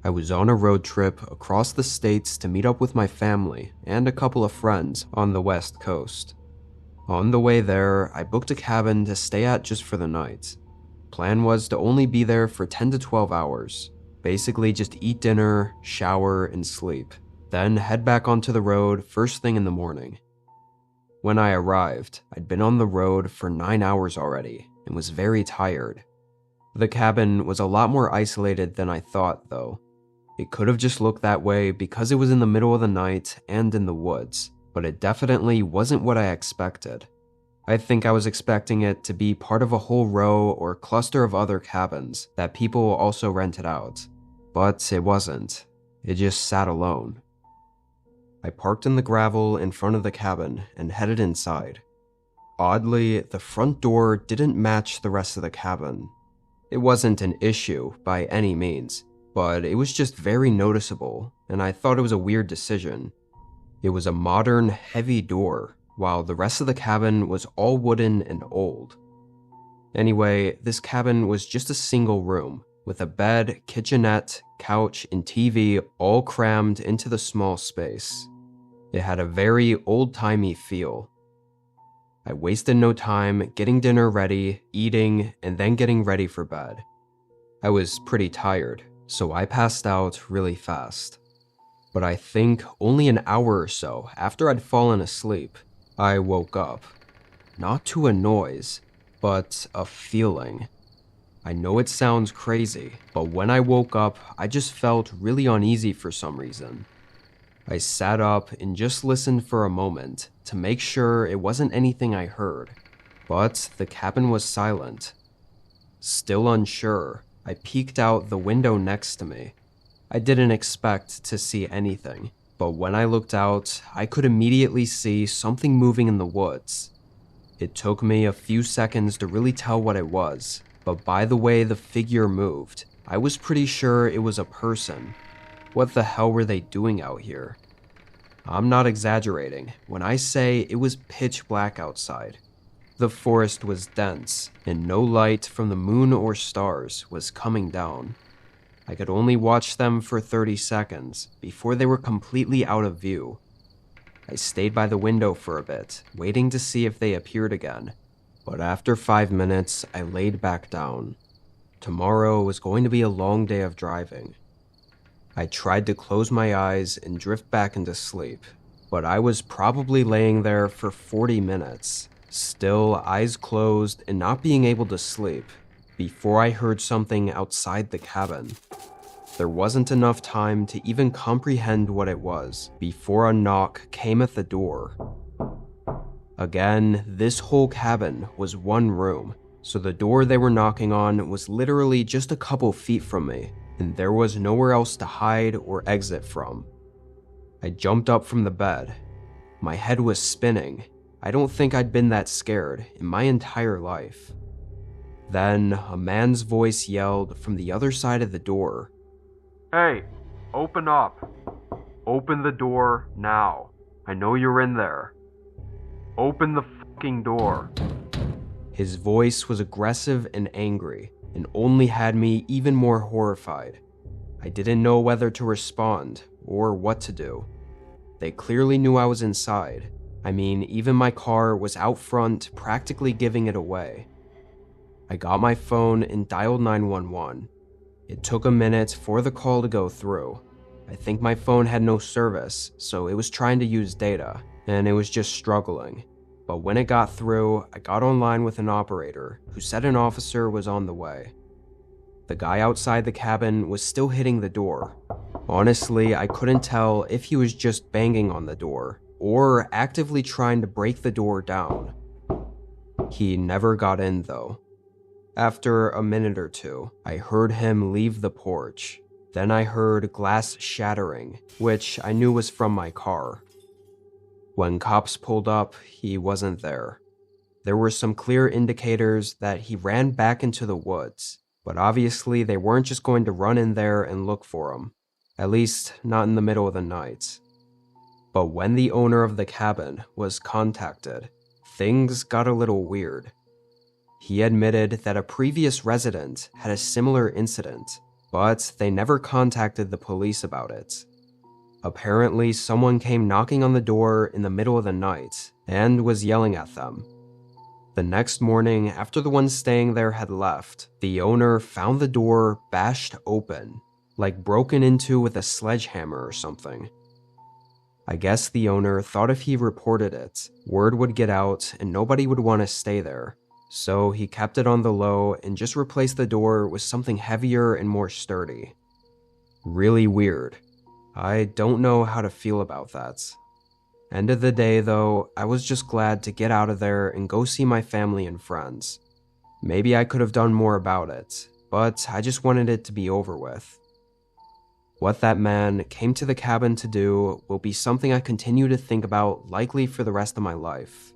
I was on a road trip across the states to meet up with my family and a couple of friends on the West Coast. On the way there, I booked a cabin to stay at just for the night. Plan was to only be there for 10 to 12 hours. Basically just eat dinner, shower, and sleep. Then head back onto the road first thing in the morning. When I arrived, I'd been on the road for 9 hours already and was very tired. The cabin was a lot more isolated than I thought, though. It could have just looked that way because it was in the middle of the night and in the woods, but it definitely wasn't what I expected. I think I was expecting it to be part of a whole row or cluster of other cabins that people also rented out, but it wasn't. It just sat alone. I parked in the gravel in front of the cabin and headed inside. Oddly, the front door didn't match the rest of the cabin. It wasn't an issue by any means, but it was just very noticeable, and I thought it was a weird decision. It was a modern, heavy door, while the rest of the cabin was all wooden and old. Anyway, this cabin was just a single room, with a bed, kitchenette, couch, and TV all crammed into the small space. It had a very old-timey feel. I wasted no time getting dinner ready, eating, and then getting ready for bed. I was pretty tired, so I passed out really fast. But I think only an hour or so after I'd fallen asleep, I woke up. Not to a noise, but a feeling. I know it sounds crazy, but when I woke up, I just felt really uneasy for some reason. I sat up and just listened for a moment to make sure it wasn't anything I heard, but the cabin was silent. Still unsure, I peeked out the window next to me. I didn't expect to see anything, but when I looked out, I could immediately see something moving in the woods. It took me a few seconds to really tell what it was, but by the way the figure moved, I was pretty sure it was a person. What the hell were they doing out here? I'm not exaggerating when I say it was pitch black outside. The forest was dense, and no light from the moon or stars was coming down. I could only watch them for 30 seconds before they were completely out of view. I stayed by the window for a bit, waiting to see if they appeared again, but after 5 minutes, I laid back down. Tomorrow was going to be a long day of driving. I tried to close my eyes and drift back into sleep, but I was probably laying there for 40 minutes, still eyes closed and not being able to sleep, before I heard something outside the cabin. There wasn't enough time to even comprehend what it was before a knock came at the door. Again, this whole cabin was one room, so the door they were knocking on was literally just a couple feet from me, and there was nowhere else to hide or exit from. I jumped up from the bed. My head was spinning. I don't think I'd been that scared in my entire life. Then, a man's voice yelled from the other side of the door, "Hey, open up. Open the door now. I know you're in there. Open the fucking door." His voice was aggressive and angry, and only had me even more horrified. I didn't know whether to respond or what to do. They clearly knew I was inside. I mean, even my car was out front, practically giving it away. I got my phone and dialed 911. It took a minute for the call to go through. I think my phone had no service, so it was trying to use data, and it was just struggling. But when it got through, I got online with an operator who said an officer was on the way. The guy outside the cabin was still hitting the door. Honestly, I couldn't tell if he was just banging on the door or actively trying to break the door down. He never got in, though. After a minute or two, I heard him leave the porch. Then I heard glass shattering, which I knew was from my car. When cops pulled up, he wasn't there. There were some clear indicators that he ran back into the woods, but obviously they weren't just going to run in there and look for him, at least not in the middle of the night. But when the owner of the cabin was contacted, things got a little weird. He admitted that a previous resident had a similar incident, but they never contacted the police about it. Apparently, someone came knocking on the door in the middle of the night and was yelling at them. The next morning, after the ones staying there had left, the owner found the door bashed open, like broken into with a sledgehammer or something. I guess the owner thought if he reported it, word would get out and nobody would want to stay there, so he kept it on the low and just replaced the door with something heavier and more sturdy. Really weird. I don't know how to feel about that. End of the day though, I was just glad to get out of there and go see my family and friends. Maybe I could have done more about it, but I just wanted it to be over with. What that man came to the cabin to do will be something I continue to think about likely for the rest of my life.